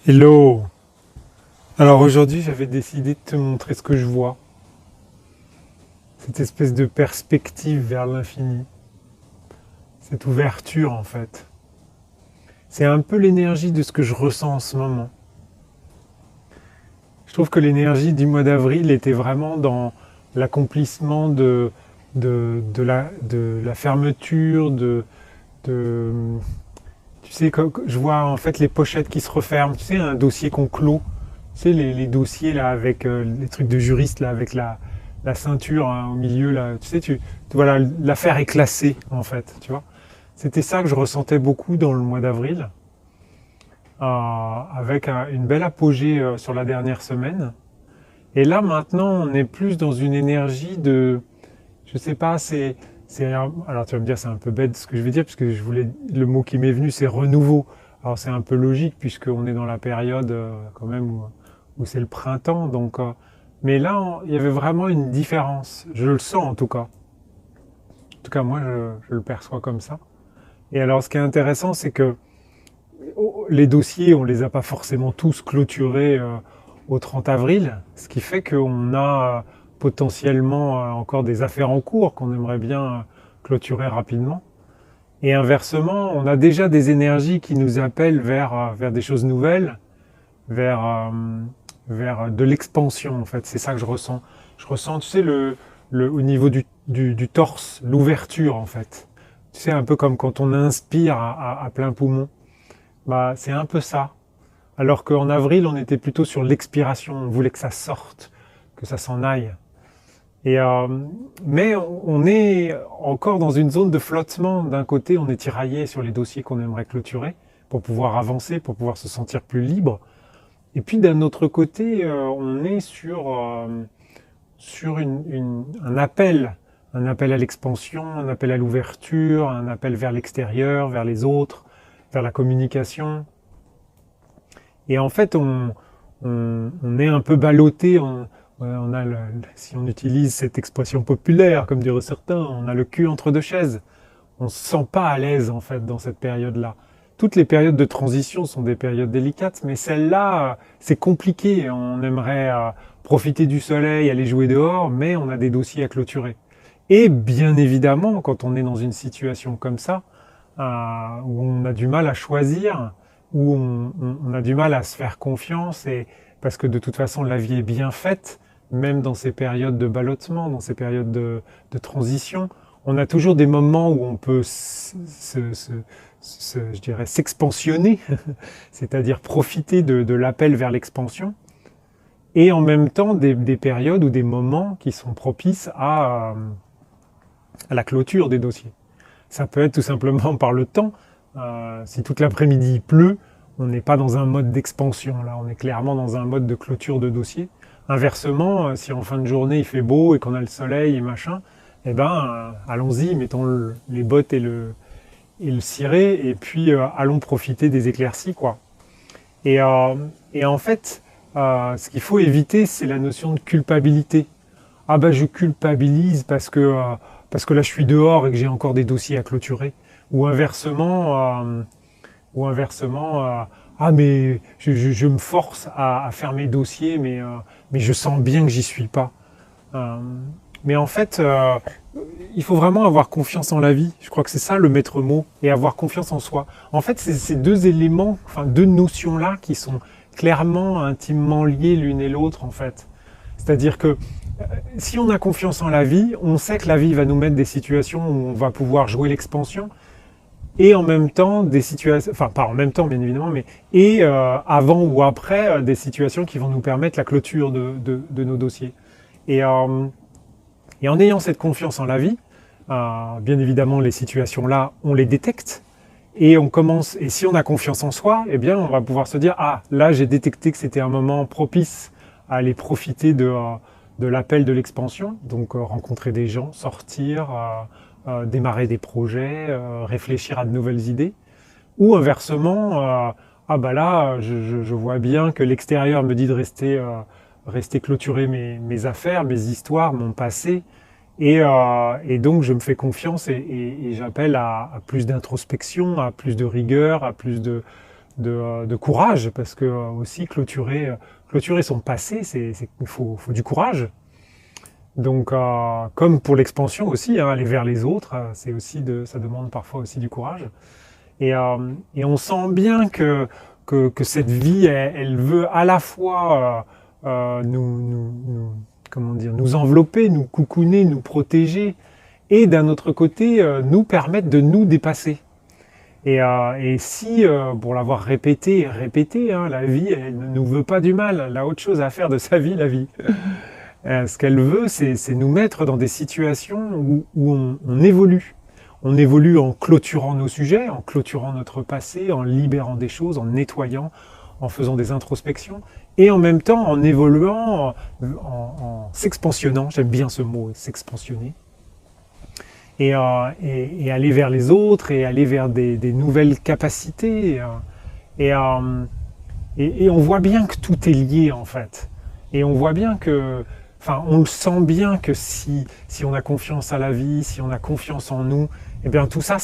Hello! Alors aujourd'hui, j'avais décidé de te montrer ce que je vois. Cette espèce de perspective vers l'infini. Cette ouverture en fait. C'est un peu l'énergie de ce que je ressens en ce moment. Je trouve que l'énergie du mois d'avril était vraiment dans l'accomplissement de la fermeture, de- tu sais, je vois en fait les pochettes qui se referment. Tu sais, un dossier qu'on clôt. Tu sais, les dossiers là avec les trucs de juristes là avec la ceinture hein, au milieu là. Tu sais, voilà, l'affaire est classée en fait. Tu vois. C'était ça que je ressentais beaucoup dans le mois d'avril, avec une belle apogée sur la dernière semaine. Et là maintenant, on est plus dans une énergie de, je sais pas, alors tu vas me dire c'est un peu bête ce que je vais dire puisque le mot qui m'est venu c'est renouveau. Alors c'est un peu logique puisqu'on est dans la période quand même où c'est le printemps mais là il y avait vraiment une différence. Je le sens en tout cas. En tout cas moi je le perçois comme ça. Et alors ce qui est intéressant c'est que les dossiers on les a pas forcément tous clôturés au 30 avril, ce qui fait qu'on a potentiellement encore des affaires en cours qu'on aimerait bien clôturer rapidement. Et inversement, on a déjà des énergies qui nous appellent vers des choses nouvelles, vers, euh, vers de l'expansion en fait. C'est ça que je ressens. Je ressens, tu sais, au niveau du torse, l'ouverture en fait. Tu sais, un peu comme quand on inspire à plein poumon. Bah, c'est un peu ça. Alors qu'en avril, on était plutôt sur l'expiration. On voulait que ça sorte, que ça s'en aille. Et, mais on est encore dans une zone de flottement. D'un côté, on est tiraillé sur les dossiers qu'on aimerait clôturer pour pouvoir avancer, pour pouvoir se sentir plus libre. Et puis d'un autre côté, on est sur un appel à l'expansion, un appel à l'ouverture, un appel vers l'extérieur, vers les autres, vers la communication. Et en fait, on est un peu ballotté. Si on utilise cette expression populaire, comme diraient certains, on a le cul entre deux chaises. On se sent pas à l'aise en fait dans cette période-là. Toutes les périodes de transition sont des périodes délicates, mais celle-là, c'est compliqué. On aimerait profiter du soleil, aller jouer dehors, mais on a des dossiers à clôturer. Et bien évidemment, quand on est dans une situation comme ça, où on a du mal à choisir, où on a du mal à se faire confiance, et parce que de toute façon la vie est bien faite, même dans ces périodes de ballottement, dans ces périodes de transition, on a toujours des moments où on peut je dirais, s'expansionner, c'est-à-dire profiter de l'appel vers l'expansion, et en même temps des périodes ou des moments qui sont propices à la clôture des dossiers. Ça peut être tout simplement par le temps. Si toute l'après-midi il pleut, on n'est pas dans un mode d'expansion. Là, on est clairement dans un mode de clôture de dossier. Inversement, si en fin de journée il fait beau et qu'on a le soleil et machin, eh ben, allons-y, mettons les bottes et le ciré, et puis allons profiter des éclaircies, quoi. Et, euh, et en fait, ce qu'il faut éviter, c'est la notion de culpabilité. Ah ben je culpabilise parce que là je suis dehors et que j'ai encore des dossiers à clôturer. Ou inversement, ah mais je me force à faire mes dossiers, mais je sens bien que j'y suis pas. Euh, mais en fait, il faut vraiment avoir confiance en la vie. Je crois que c'est ça le maître mot, et avoir confiance en soi. En fait, c'est ces deux éléments, enfin deux notions-là qui sont clairement, intimement liées l'une et l'autre en fait. C'est-à-dire que si on a confiance en la vie, on sait que la vie va nous mettre des situations où on va pouvoir jouer l'expansion, et en même temps des situations, enfin pas en même temps bien évidemment, mais avant ou après des situations qui vont nous permettre la clôture de nos dossiers. Et, euh, et en ayant cette confiance en la vie, bien évidemment les situations là, on les détecte. Et on commence, et si on a confiance en soi, eh bien, on va pouvoir se dire, ah, là, j'ai détecté que c'était un moment propice à aller profiter de l'appel de l'expansion. Donc, rencontrer des gens, sortir, démarrer des projets, réfléchir à de nouvelles idées. Ou inversement, ah bah là, je vois bien que l'extérieur me dit de rester clôturer mes affaires, mes histoires, mon passé, et donc, je me fais confiance et j'appelle à plus d'introspection, à plus de rigueur, à plus de courage, parce que aussi clôturer son passé, il faut du courage. Donc, comme pour l'expansion aussi, hein, aller vers les autres, ça demande parfois aussi du courage. Et on sent bien que cette vie, elle veut à la fois comment dire, nous envelopper, nous coucouner, nous protéger, et d'un autre côté, nous permettre de nous dépasser. Et si, pour l'avoir répété et répété, hein, la vie, elle ne nous veut pas du mal, elle a autre chose à faire de sa vie, la vie. Ce qu'elle veut, c'est nous mettre dans des situations où on évolue. On évolue en clôturant nos sujets, en clôturant notre passé, en libérant des choses, en nettoyant, en faisant des introspections, et en même temps en évoluant, en s'expansionnant, j'aime bien ce mot, s'expansionner, et aller vers les autres, et aller vers des nouvelles capacités. Et on voit bien que tout est lié en fait. Et on voit bien que, enfin, on le sent bien que si on a confiance à la vie, si on a confiance en nous, eh bien tout ça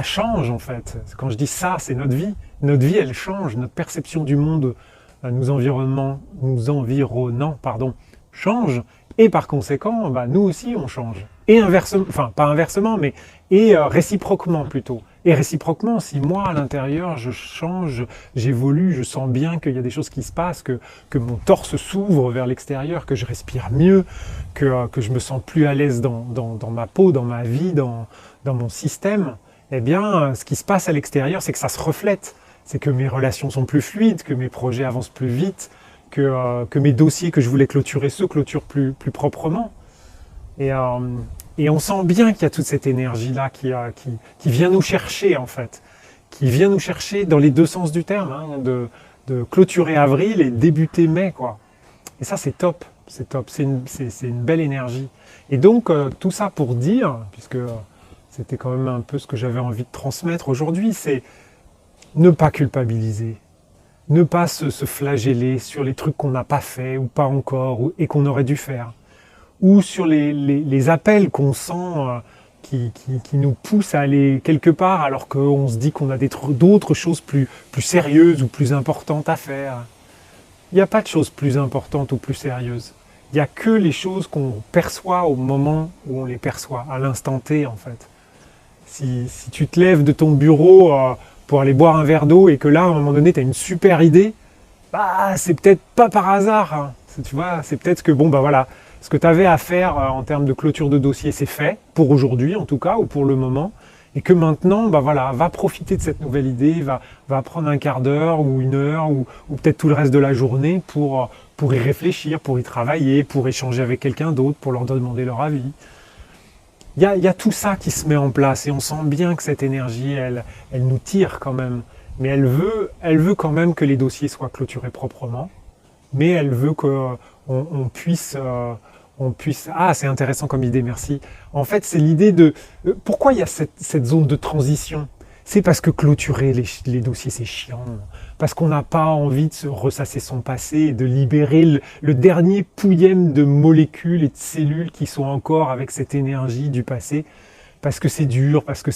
change en fait. Quand je dis ça, c'est notre vie. Notre vie, elle change. Notre perception du monde, nous environnant, change. Et par conséquent, nous aussi, on change. Et inversement, enfin pas inversement, mais réciproquement plutôt. Et réciproquement, si moi à l'intérieur je change, j'évolue, je sens bien qu'il y a des choses qui se passent, que mon torse s'ouvre vers l'extérieur, que je respire mieux, que je me sens plus à l'aise dans ma peau, dans ma vie, dans mon système, eh bien ce qui se passe à l'extérieur, c'est que ça se reflète. C'est que mes relations sont plus fluides, que mes projets avancent plus vite, que mes dossiers que je voulais clôturer se clôturent plus proprement. Et on sent bien qu'il y a toute cette énergie-là qui vient nous chercher en fait, qui vient nous chercher dans les deux sens du terme, hein, de clôturer avril et débuter mai, quoi. Et ça c'est top, c'est une belle énergie. Et donc tout ça pour dire, puisque c'était quand même un peu ce que j'avais envie de transmettre aujourd'hui, c'est ne pas culpabiliser, ne pas se flageller sur les trucs qu'on n'a pas fait ou pas encore et qu'on aurait dû faire, ou sur les appels qu'on sent qui nous poussent à aller quelque part alors qu'on se dit qu'on a d'autres choses plus sérieuses ou plus importantes à faire. Il n'y a pas de choses plus importantes ou plus sérieuses. Il n'y a que les choses qu'on perçoit au moment où on les perçoit, à l'instant T en fait. Si tu te lèves de ton bureau pour aller boire un verre d'eau et que là, à un moment donné, tu as une super idée, c'est peut-être pas par hasard. Hein. Tu vois, c'est peut-être que, voilà, ce que tu avais à faire en termes de clôture de dossier, c'est fait, pour aujourd'hui en tout cas, ou pour le moment, et que maintenant, va profiter de cette nouvelle idée, va prendre un quart d'heure ou une heure, ou peut-être tout le reste de la journée pour y réfléchir, pour y travailler, pour échanger avec quelqu'un d'autre, pour leur demander leur avis. Il y a tout ça qui se met en place et on sent bien que cette énergie, elle nous tire quand même. Mais elle veut quand même que les dossiers soient clôturés proprement. Mais elle veut qu'on puisse... Ah, c'est intéressant comme idée, merci. En fait, c'est l'idée de... Pourquoi il y a cette zone de transition ? C'est parce que clôturer les dossiers, c'est chiant. Parce qu'on n'a pas envie de se ressasser son passé et de libérer le dernier pouillème de molécules et de cellules qui sont encore avec cette énergie du passé. Parce que c'est dur, parce que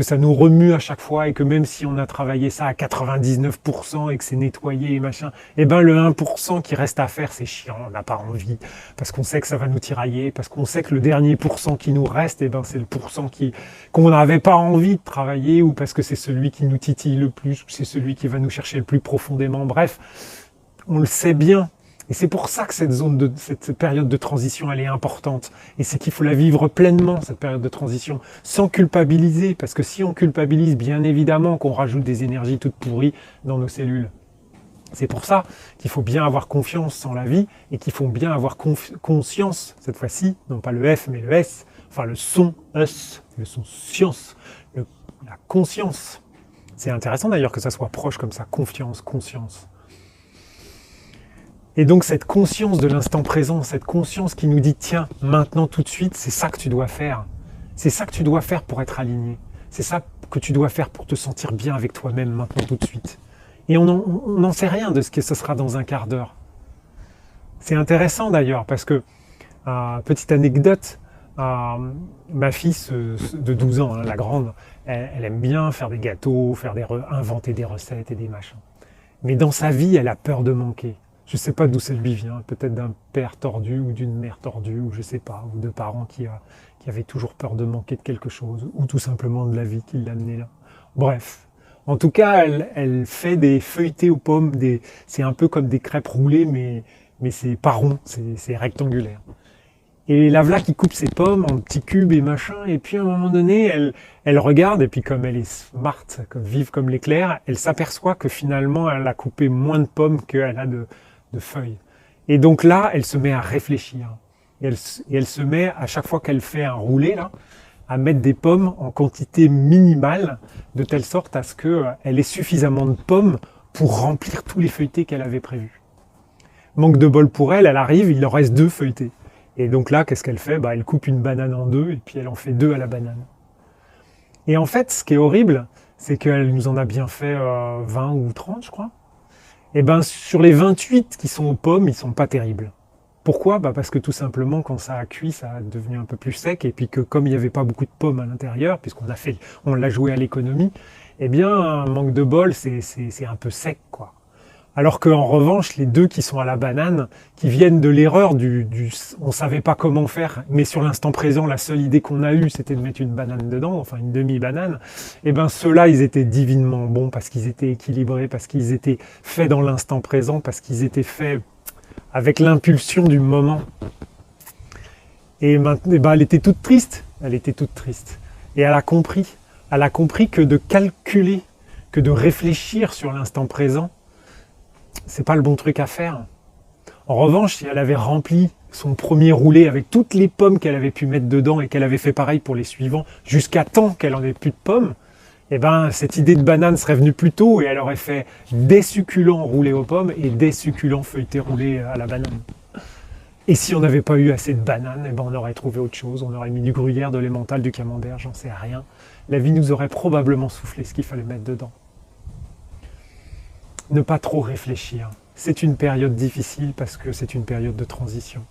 ça nous remue à chaque fois et que même si on a travaillé ça à 99% et que c'est nettoyé et machin, le 1% qui reste à faire, c'est chiant, on n'a pas envie, parce qu'on sait que ça va nous tirailler, parce qu'on sait que le dernier pourcent qui nous reste, c'est le pourcent qu'on n'avait pas envie de travailler, ou parce que c'est celui qui nous titille le plus, ou c'est celui qui va nous chercher le plus profondément. Bref, on le sait bien. Et c'est pour ça que cette période de transition, elle est importante. Et c'est qu'il faut la vivre pleinement, cette période de transition, sans culpabiliser. Parce que si on culpabilise, bien évidemment qu'on rajoute des énergies toutes pourries dans nos cellules. C'est pour ça qu'il faut bien avoir confiance en la vie et qu'il faut bien avoir conscience, cette fois-ci, non pas le F, mais le S, enfin le son S, le son science, la conscience. C'est intéressant d'ailleurs que ça soit proche comme ça, confiance, conscience. Et donc cette conscience de l'instant présent, cette conscience qui nous dit tiens, maintenant tout de suite, c'est ça que tu dois faire. C'est ça que tu dois faire pour être aligné. C'est ça que tu dois faire pour te sentir bien avec toi-même maintenant tout de suite. Et on n'en sait rien de ce que ce sera dans un quart d'heure. C'est intéressant d'ailleurs parce que, petite anecdote, Ma fille de 12 ans, hein, la grande, elle aime bien faire des gâteaux, inventer des recettes et des machins. Mais dans sa vie, elle a peur de manquer. Je ne sais pas d'où ça lui vient, peut-être d'un père tordu ou d'une mère tordue, ou je sais pas, ou de parents qui avaient toujours peur de manquer de quelque chose, ou tout simplement de la vie qui l'a amené là. Bref. En tout cas, elle fait des feuilletés aux pommes, c'est un peu comme des crêpes roulées, mais c'est pas rond, c'est rectangulaire. Et la voilà qui coupe ses pommes en petits cubes et machin, et puis à un moment donné, elle regarde, et puis comme elle est smart, comme vive comme l'éclair, elle s'aperçoit que finalement, elle a coupé moins de pommes qu'elle a de feuilles. Et donc là, elle se met à réfléchir. Et elle se met, à chaque fois qu'elle fait un roulé, là, à mettre des pommes en quantité minimale, de telle sorte à ce qu'elle ait suffisamment de pommes pour remplir tous les feuilletés qu'elle avait prévus. Manque de bol pour elle, elle arrive, il en reste 2 feuilletés. Et donc là, qu'est-ce qu'elle fait? Elle coupe une banane en 2 et puis elle en fait 2 à la banane. Et en fait, ce qui est horrible, c'est qu'elle nous en a bien fait 20 ou 30, je crois. Et sur les 28 qui sont aux pommes, ils sont pas terribles. Pourquoi? Parce que tout simplement, quand ça a cuit, ça a devenu un peu plus sec, et puis que comme il n'y avait pas beaucoup de pommes à l'intérieur, on l'a joué à l'économie, un manque de bol, c'est un peu sec, quoi. Alors qu'en revanche, les 2 qui sont à la banane, qui viennent de l'erreur on savait pas comment faire, mais sur l'instant présent, la seule idée qu'on a eue, c'était de mettre une banane dedans, enfin une demi-banane. Ceux-là, ils étaient divinement bons parce qu'ils étaient équilibrés, parce qu'ils étaient faits dans l'instant présent, parce qu'ils étaient faits avec l'impulsion du moment. Et maintenant, elle était toute triste. Elle était toute triste. Et elle a compris. Elle a compris que de calculer, que de réfléchir sur l'instant présent, c'est pas le bon truc à faire. En revanche, si elle avait rempli son premier roulé avec toutes les pommes qu'elle avait pu mettre dedans et qu'elle avait fait pareil pour les suivants, jusqu'à temps qu'elle en ait plus de pommes, cette idée de banane serait venue plus tôt et elle aurait fait des succulents roulés aux pommes et des succulents feuilletés roulés à la banane. Et si on n'avait pas eu assez de bananes, on aurait trouvé autre chose. On aurait mis du gruyère, de l'emmental, du camembert, j'en sais rien. La vie nous aurait probablement soufflé ce qu'il fallait mettre dedans. Ne pas trop réfléchir. C'est une période difficile parce que c'est une période de transition.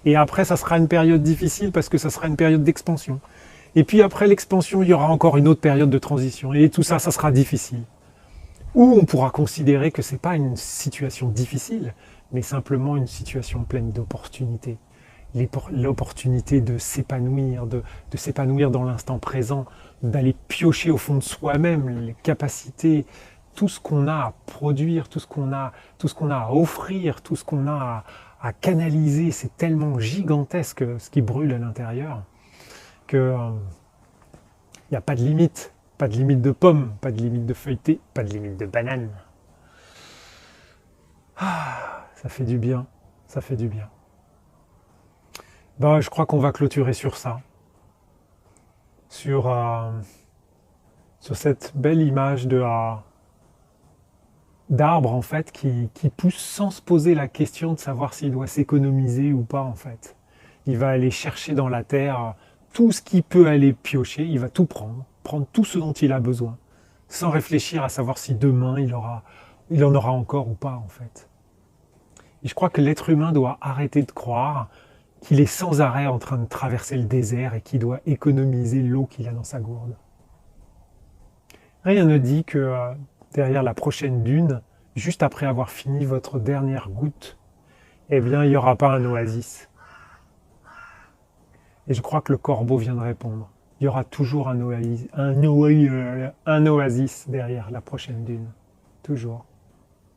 Et après, ça sera une période difficile parce que ça sera une période d'expansion. Et puis après l'expansion, il y aura encore une autre période de transition. Et tout ça, ça sera difficile. Ou on pourra considérer que ce n'est pas une situation difficile, mais simplement une situation pleine d'opportunités. L'opportunité de s'épanouir, de s'épanouir dans l'instant présent, d'aller piocher au fond de soi-même les capacités, tout ce qu'on a à produire, tout ce qu'on a à offrir, tout ce qu'on a à canaliser. C'est tellement gigantesque ce qui brûle à l'intérieur que il n'y a pas de limite. Pas de limite de pommes, pas de limite de feuilleté, pas de limite de bananes. Ça fait du bien, ça fait du bien. Je crois qu'on va clôturer sur ça. Sur cette belle image d'arbre en fait qui pousse sans se poser la question de savoir s'il doit s'économiser ou pas en fait. Il va aller chercher dans la terre tout ce qu'il peut aller piocher, il va tout prendre tout ce dont il a besoin, sans réfléchir à savoir si demain il en aura encore ou pas en fait. Et je crois que l'être humain doit arrêter de croire qu'il est sans arrêt en train de traverser le désert et qu'il doit économiser l'eau qu'il a dans sa gourde. Rien ne dit que derrière la prochaine dune, juste après avoir fini votre dernière goutte, il n'y aura pas un oasis. Et je crois que le corbeau vient de répondre. Il y aura toujours un oasis derrière la prochaine dune. Toujours.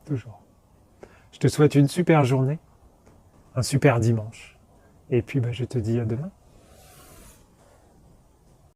Toujours. Je te souhaite une super journée, un super dimanche. Et puis je te dis à demain.